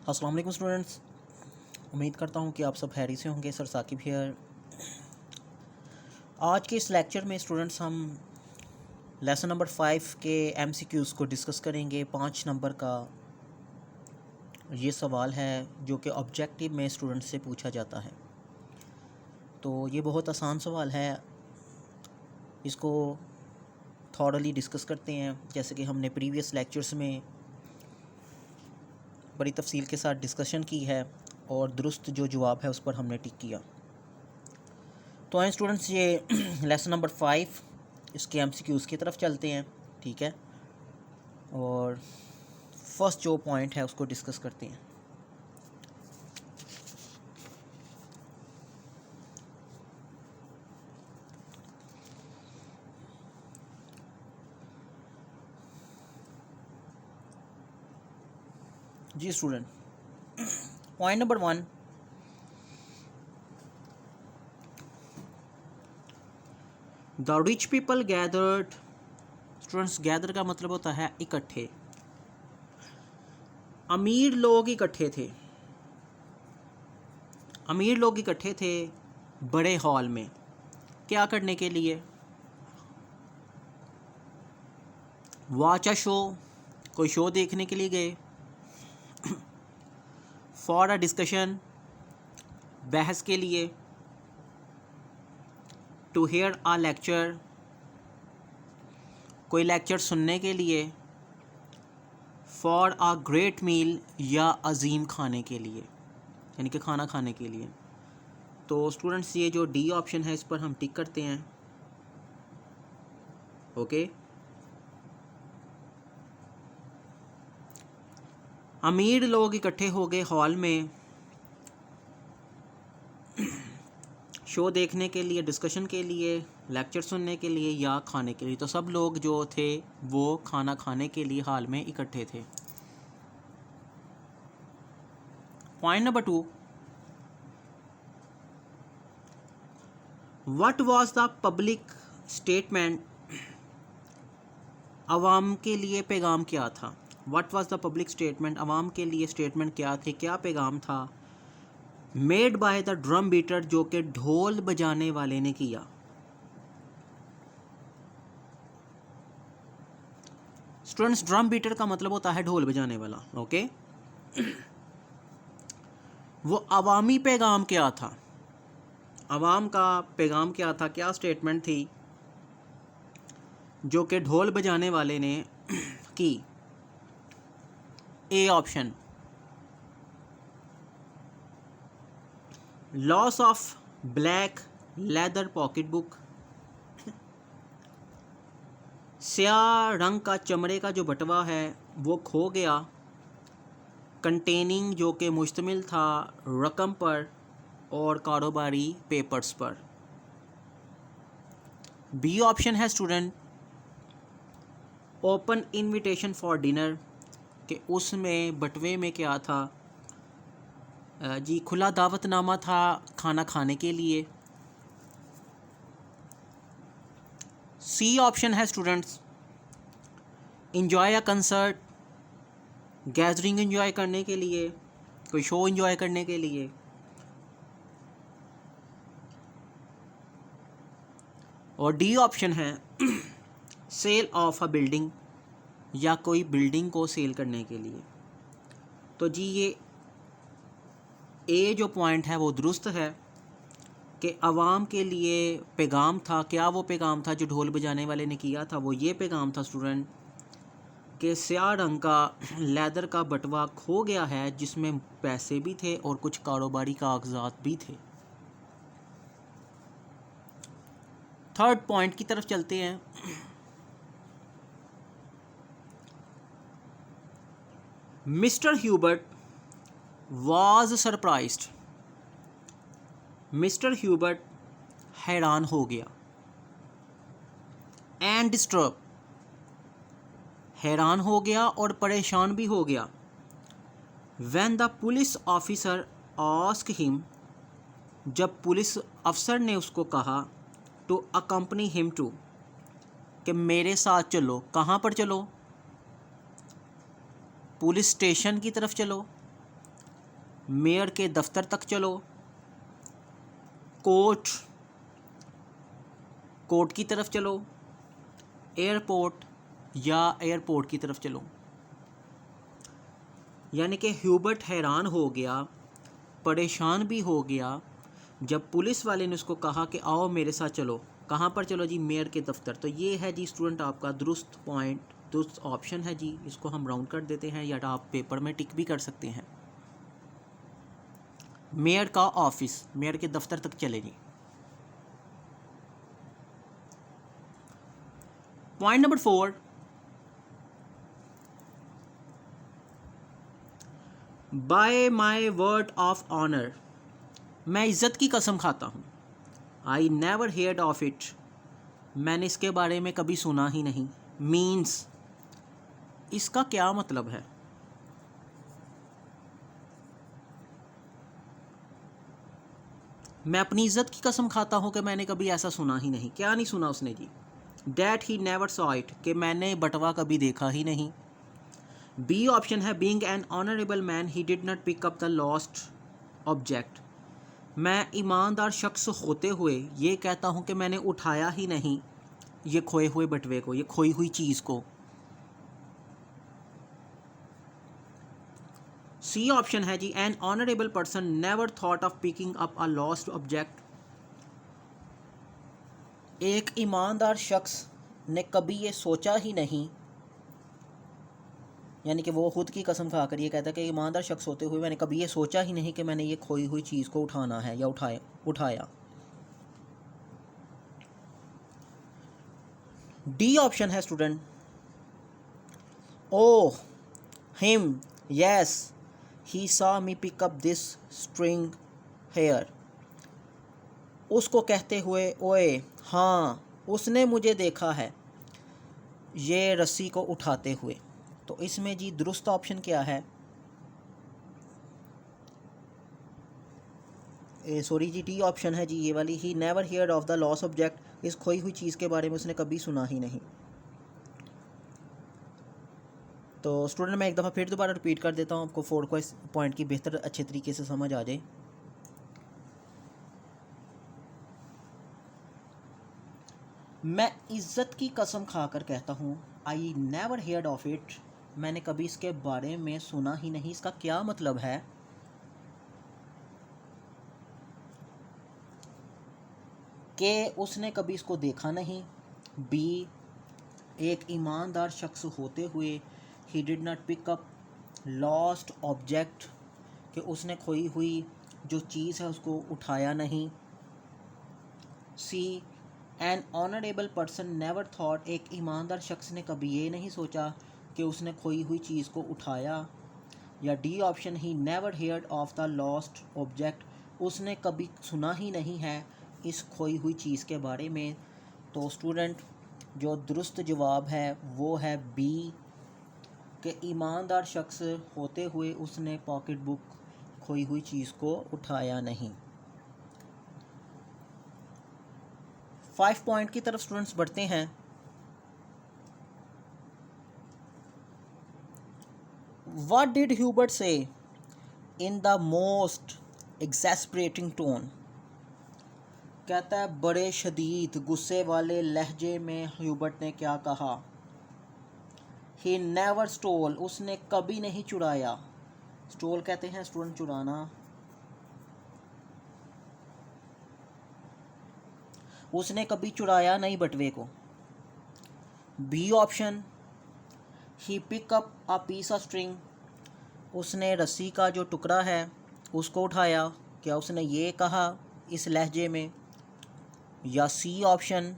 अस्सलाम वालेकुम स्टूडेंट्स, उम्मीद करता हूँ कि आप सब खैरियत से होंगे। Sir Saqib here. आज के इस लेक्चर में स्टूडेंट्स हम लेसन नंबर 5 के एमसीक्यूज़ को डिस्कस करेंगे। 5 नंबर का ये सवाल है जो कि ऑब्जेक्टिव में स्टूडेंट से पूछा जाता है। तो ये बहुत आसान सवाल है, इसको थॉरली डिस्कस करते हैं जैसे कि हमने प्रीवियस लेक्चर्स में बड़ी तफसील के साथ डिस्कशन की है और दुरुस्त जो जवाब है उस पर हमने टिक किया। तो आए स्टूडेंट्स, ये लेसन नंबर 5 इसके एमसीक्यूज़ की तरफ चलते हैं, ठीक है। और फर्स्ट जो पॉइंट है उसको डिस्कस करते हैं। जी student, point number 1, the rich people gathered. Students, gather का मतलब होता है इकट्ठे। अमीर लोग इकट्ठे थे। अमीर लोग इकट्ठे थे बड़े हॉल में। क्या करने के लिए? वॉच अ शो, कोई शो देखने के लिए गए। फॉर अ डिस्कशन, बहस के लिए। टू हेयर अ लेक्चर, कोई लेक्चर सुनने के लिए। फॉर अ ग्रेट मील, या अजीम खाने के लिए, यानी कि खाना खाने के लिए। तो स्टूडेंट्स, ये जो डी ऑप्शन है इस पर हम टिक करते हैं। ओके। अमीर लोग इकट्ठे हो गए हॉल में शो देखने के लिए, डिस्कशन के लिए, लेक्चर सुनने के लिए या खाने के लिए। तो सब लोग जो थे वो खाना खाने के लिए हॉल में इकट्ठे थे। Point number 2, what was the public statement. अवाम के लिए पैगाम क्या था? What was the public statement, अवाम के लिए स्टेटमेंट क्या थे, क्या पैगाम था? Made by the drum beater, जो कि ढोल बजाने वाले ने किया। स्टूडेंट्स, ड्रम बीटर का मतलब होता है ढोल बजाने वाला। ओके। वो अवामी पैगाम क्या था? अवाम का पैगाम क्या था, क्या स्टेटमेंट थी जो कि ढोल बजाने वाले ने की? A option, loss of black leather pocket book, स्याह रंग का चमड़े का जो बटवा है वो खो गया। कंटेनिंग, जो कि मुश्तमिल था रकम पर और कारोबारी पेपर्स पर। बी ऑप्शन है student, open invitation for dinner, कि उसमें बटवे में क्या था जी, खुला दावतनामा था खाना खाने के लिए। सी ऑप्शन है स्टूडेंट्स, इंजॉय अ कंसर्ट, गैदरिंग इंजॉय करने के लिए, कोई शो इंजॉय करने के लिए। और डी ऑप्शन है सेल ऑफ अ बिल्डिंग, या कोई बिल्डिंग को सेल करने के लिए। तो जी, ये ए जो पॉइंट है वो दुरुस्त है कि अवाम के लिए पैगाम था। क्या वो पैगाम था जो ढोल बजाने वाले ने किया था? वो ये पैगाम था स्टूडेंट कि स्याह रंग का लेदर का बटवा खो गया है जिसमें पैसे भी थे और कुछ कारोबारी कागजात भी थे। थर्ड पॉइंट की तरफ चलते हैं। Mister Hubert was surprised. Mister Hubert हैरान हो गया। एंड डिस्टर्ब, हैरान हो गया और परेशान भी हो गया। When the police officer ask him, जब पुलिस अफसर ने उसको कहा टू अकम्पनी हिम टू, कि मेरे साथ चलो। कहाँ पर चलो? पुलिस स्टेशन की तरफ चलो, मेयर के दफ्तर तक चलो, कोर्ट की तरफ चलो, एयरपोर्ट या एयरपोर्ट की तरफ चलो। यानी कि ह्यूबर्ट हैरान हो गया, परेशान भी हो गया जब पुलिस वाले ने उसको कहा कि आओ मेरे साथ चलो। कहाँ पर चलो जी? मेयर के दफ्तर। तो ये है जी स्टूडेंट आपका दुरुस्त पॉइंट, दुरुस्त ऑप्शन है जी। इसको हम राउंड कर देते हैं या आप पेपर में टिक भी कर सकते हैं। मेयर का ऑफिस, मेयर के दफ्तर तक चले जी। Point number 4, by my word of honour, मैं इज़्ज़त की कसम खाता हूँ। I never heard of it, मैंने इसके बारे में कभी सुना ही नहीं। मीन्स, इसका क्या मतलब है? मैं अपनी इज़्ज़त की कसम खाता हूँ कि मैंने कभी ऐसा सुना ही नहीं। क्या नहीं सुना उसने जी? That he never saw it, कि मैंने बटवा कभी देखा ही नहीं। बी ऑप्शन है being an honourable man he did not pick up the lost object, मैं ईमानदार शख्स होते हुए ये कहता हूँ कि मैंने उठाया ही नहीं ये खोए हुए बटवे को, ये खोई हुई चीज़ को। सी ऑप्शन है जी an honourable person never thought of picking up a lost object, एक ईमानदार शख्स ने कभी ये सोचा ही नहीं, यानी कि वो खुद की कसम खाकर ये कहता है कि ईमानदार शख्स होते हुए मैंने कभी ये सोचा ही नहीं कि मैंने ये खोई हुई चीज़ को उठाना है या उठाया। डी ऑप्शन है student, oh him yes he saw me pick up this string here, उसको कहते हुए ओए हाँ उसने मुझे देखा है ये रस्सी को उठाते हुए। तो इसमें जी दुरुस्त ऑप्शन क्या है? सॉरी जी, डी ऑप्शन है जी ये वाली, he never heard of the loss object, इस खोई हुई चीज़ के बारे में उसने कभी सुना ही नहीं। तो स्टूडेंट मैं एक दफ़ा फिर दोबारा रिपीट कर देता हूँ आपको 4 पॉइंट की बेहतर अच्छे तरीके से समझ आ जाए। मैं इज़्ज़त की कसम खाकर कहता हूँ I never heard of it, मैंने कभी इसके बारे में सुना ही नहीं। इसका क्या मतलब है? कि उसने कभी इसको देखा नहीं। बी, एक ईमानदार शख्स होते हुए he did not pick up lost object, कि उसने खोई हुई जो चीज़ है उसको उठाया नहीं। C, an honourable person never thought, एक ईमानदार शख्स ने कभी ये नहीं सोचा कि उसने खोई हुई चीज़ को उठाया। या D option, he never heard of the lost object, उसने कभी सुना ही नहीं है इस खोई हुई चीज़ के बारे में। तो स्टूडेंट जो दुरुस्त जवाब है वो है बी, कि ईमानदार शख्स होते हुए उसने पॉकेट बुक खोई हुई चीज़ को उठाया नहीं। 5 पॉइंट की तरफ स्टूडेंट्स बढ़ते हैं। What did Hubert say in the most exasperating tone? कहता है बड़े शदीद गुस्से वाले लहजे में ह्यूबर्ट ने क्या कहा। He never stole, उसने कभी नहीं चुराया। स्टोल कहते हैं स्टूडेंट चुराना। उसने कभी चुराया नहीं बटवे को। B option, he pick up a piece of string, उसने रस्सी का जो टुकड़ा है उसको उठाया। क्या उसने ये कहा इस लहजे में? या C option,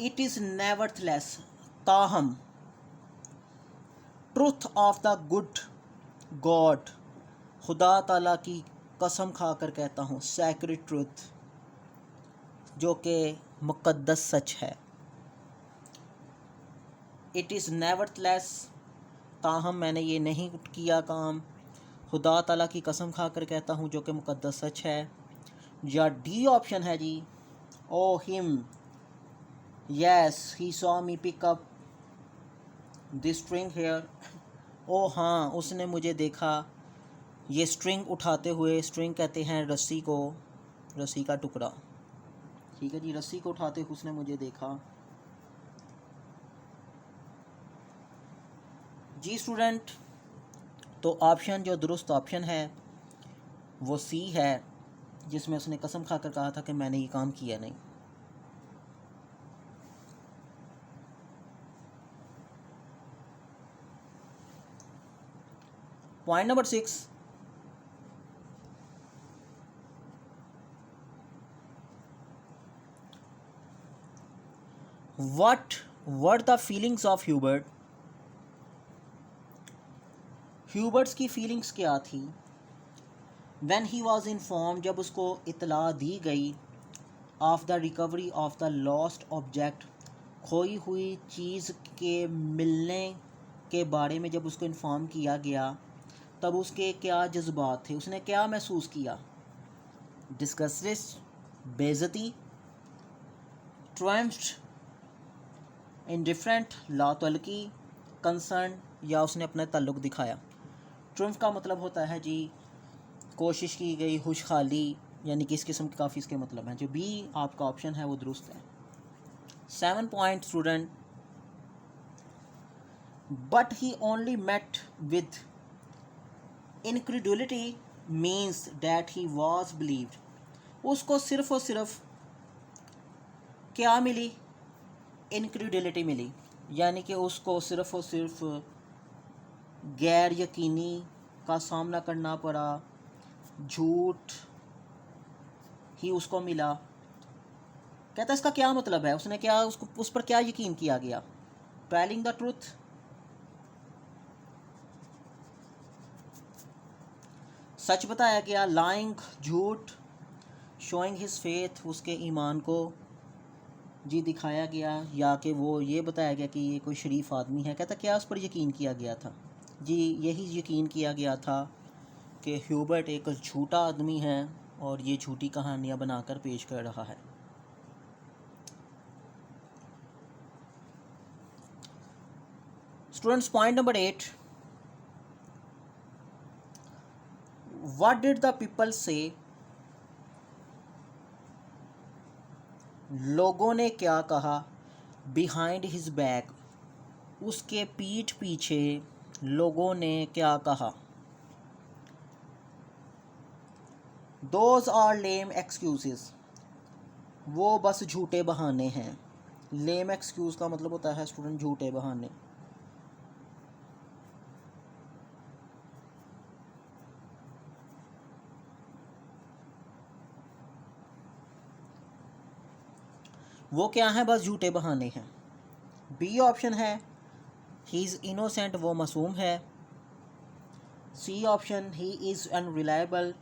it is nevertheless, ताहम, truth of the good God, खुदा ताला की कसम खाकर कहता हूँ, सैक्रेड ट्रुथ, जो कि मुक़द्दस सच है। इट इज़ नेवरथलेस, ताहम मैंने ये नहीं किया काम, खुदा ताला की कसम खाकर कहता हूँ जो कि मुक़द्दस सच है। या डी ऑप्शन है जी, oh him yes he saw me pick up this string here, oh हाँ उसने मुझे देखा ये स्ट्रिंग उठाते हुए, स्ट्रिंग कहते हैं रस्सी को, रस्सी का टुकड़ा, ठीक है जी। रस्सी को उठाते हुए उसने मुझे देखा। जी स्टूडेंट, तो ऑप्शन जो दुरुस्त ऑप्शन है वो सी है, जिसमें उसने कसम खाकर कहा था कि मैंने ये काम किया नहीं। Point number 6, what were the feelings of Hubert. Hubert's की फीलिंग्स क्या थी व्हेन ही वाज इन्फॉर्म, जब उसको इतला दी गई, of the recovery of the lost object, खोई हुई चीज़ के मिलने के बारे में जब उसको इन्फॉर्म किया गया, तब उसके क्या जज्बात थे, उसने क्या महसूस किया? डिस्गस्टेड, बेइज्जती, ट्रायम्फ्ड, इंडिफरेंट, लातल्की, कंसर्न, या उसने अपना ताल्लुक़ दिखाया। ट्रम्फ का मतलब होता है जी कोशिश की गई, खुशहाली, यानी कि इस किस्म के काफ़ी इसके मतलब हैं। जो बी आपका ऑप्शन है वो दुरुस्त है। 7 point student, but he only met with incredulity means that he was believed. उसको सिर्फ और सिर्फ क्या मिली? इनक्रेडुलिटी मिली, यानी कि उसको सिर्फ और सिर्फ गैर यकीनी का सामना करना पड़ा, झूठ ही उसको मिला। कहता है इसका क्या मतलब है, उसने क्या, उसको उस पर क्या यकीन किया गया? टेलिंग द ट्रूथ, सच बताया गया, लाइंग, झूठ, शोइंग हिज फेथ, उसके ईमान को जी दिखाया गया, या कि वो ये बताया गया कि ये कोई शरीफ आदमी है। कहता क्या उस पर यकीन किया गया था? जी यही यकीन किया गया था कि ह्यूबर्ट एक झूठा आदमी है और ये झूठी कहानियाँ बनाकर पेश कर रहा है। Students, point number 8, what did the people से, लोगों ने क्या कहा, बिहाइंड हिज बैक, उसके पीठ पीछे लोगों ने क्या कहा? दोज आर लेम एक्सक्यूजेस, वो बस झूठे बहाने हैं। लेम एक्सक्यूज़ का मतलब होता है स्टूडेंट झूठे बहाने। वो क्या है? बस झूठे बहाने हैं। बी ऑप्शन है ही इज़ इनोसेंट, वो मासूम है। C option he is unreliable,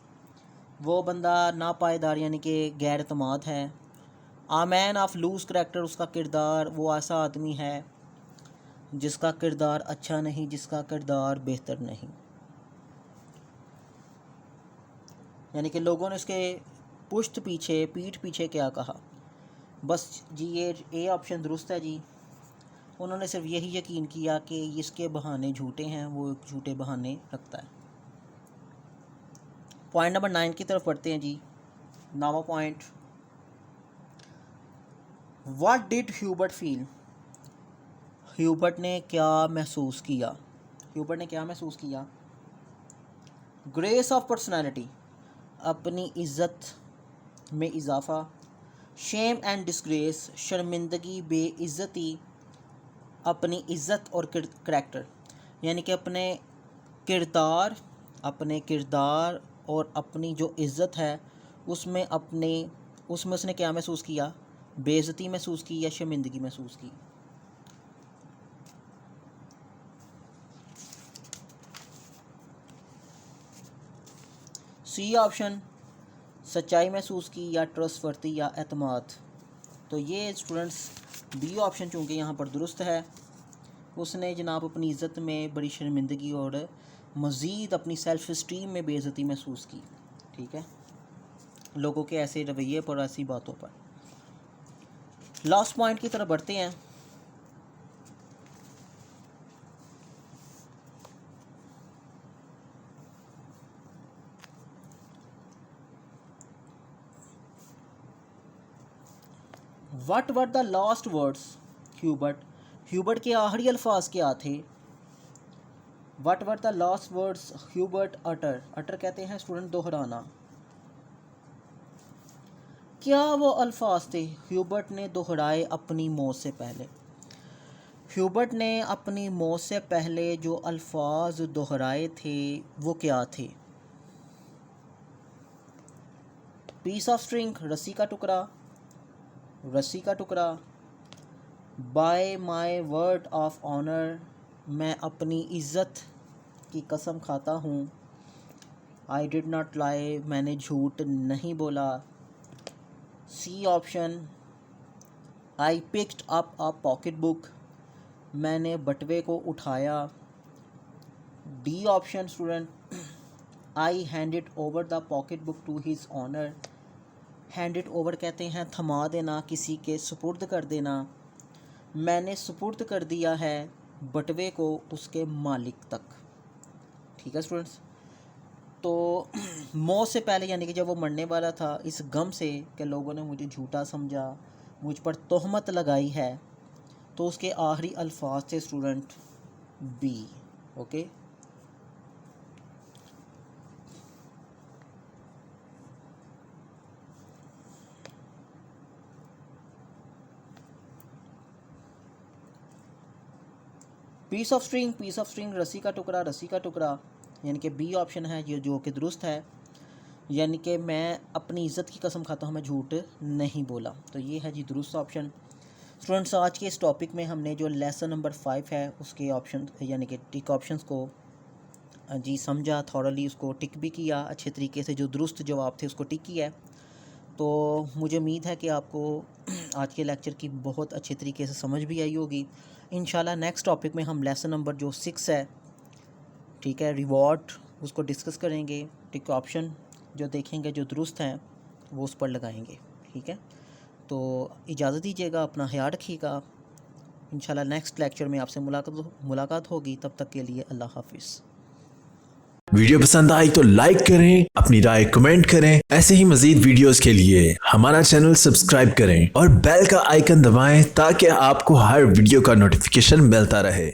वो बंदा नापायदार यानी कि गैर एतमाद है। A man of loose character, उसका किरदार, वो ऐसा आदमी है जिसका किरदार अच्छा नहीं, जिसका किरदार बेहतर नहीं। यानी कि लोगों ने उसके पुश्त पीछे, पीठ पीछे क्या कहा? बस जी ये ए ऑप्शन दुरुस्त है जी। उन्होंने सिर्फ यही यकीन किया कि इसके बहाने झूठे हैं, वो झूठे बहाने रखता है। पॉइंट नंबर 9 की तरफ पढ़ते हैं जी। 9वां point, what did Hubert feel, Hubert ने क्या महसूस किया? ह्यूबर्ट ने क्या महसूस किया? ग्रेस ऑफ पर्सनैलिटी, अपनी इज़्ज़त में इजाफ़ा। शेम एंड डिस्ग्रेस, शर्मिंदगी, बेइज्जती, अपनी इज़्ज़त और करैक्टर, यानी कि अपने किरदार और अपनी जो इज़्ज़त है उसमें उसने क्या महसूस किया? बेइज्जती महसूस की या शर्मिंदगी महसूस की? सी ऑप्शन, सच्चाई महसूस की या ट्रस्टवर्दी या एतमाद। तो ये स्टूडेंट्स बी ऑप्शन चूँकि यहाँ पर दुरुस्त है, उसने जनाब अपनी इज़्ज़त में बड़ी शर्मिंदगी और मज़ीद अपनी सेल्फ़ इस्टीम में बेइज्जती महसूस की। ठीक है, लोगों के ऐसे रवैये पर, ऐसी बातों पर। लास्ट पॉइंट की तरफ बढ़ते हैं। What were the last words Hubert के आखिरी अल्फाज क्या थे? What were the last words Hubert utter कहते हैं स्टूडेंट दोहराना। क्या वो अल्फाज थे ह्यूबर्ट ने दोहराए अपनी मौत से पहले? ह्यूबर्ट ने अपनी मौत से पहले जो अल्फाज दोहराए थे वो क्या थे? पीस ऑफ स्ट्रिंग, रस्सी का टुकड़ा, by my word of honour, मैं अपनी इज़्ज़त की कसम खाता हूँ, आई डिड नॉट लाई, मैंने झूठ नहीं बोला, C option, I picked up a pocket book, मैंने बटवे को उठाया, D option student, I handed over the pocket book to his honour, handed over कहते हैं थमा देना, किसी के सुपुर्द कर देना, मैंने सुपुर्द कर दिया है बटवे को उसके मालिक तक। ठीक है स्टूडेंट्स, तो मौत से पहले यानी कि जब वो मरने वाला था, इस गम से कि लोगों ने मुझे झूठा समझा, मुझ पर तोहमत लगाई है, तो उसके आखिरी अल्फाज थे student B. Okay, piece of string, रस्सी का टुकड़ा, यानी कि बी ऑप्शन है ये जो कि दुरुस्त है, यानी कि मैं अपनी इज़्ज़त की कसम खाता हूँ, मैं झूठ नहीं बोला, तो ये है जी दुरुस्त ऑप्शन। स्टूडेंट्स, आज के इस टॉपिक में हमने जो लेसन नंबर 5 है उसके ऑप्शन यानी कि टिक ऑप्शंस को जी समझा, थॉरली उसको टिक भी किया अच्छे तरीके से, जो दुरुस्त जवाब थे उसको टिक किया है। तो मुझे उम्मीद है कि आपको आज के लेक्चर की बहुत अच्छे तरीके से समझ भी आई होगी। इंशाल्लाह नेक्स्ट टॉपिक में हम लेसन नंबर जो 6 है, ठीक है, रिवॉर्ड, उसको डिस्कस करेंगे, टिक ऑप्शन जो देखेंगे जो दुरुस्त हैं वो उस पर लगाएंगे। ठीक है, तो इजाज़त दीजिएगा, अपना ख्याल रखिएगा। इंशाल्लाह नेक्स्ट लेक्चर में आपसे मुलाकात होगी, तब तक के लिए अल्लाह हाफिज़। वीडियो पसंद आई तो लाइक करें, अपनी राय कमेंट करें। ऐसे ही मजीद वीडियोस के लिए हमारा चैनल सब्सक्राइब करें और बेल का आइकन दबाएं ताकि आपको हर वीडियो का नोटिफिकेशन मिलता रहे।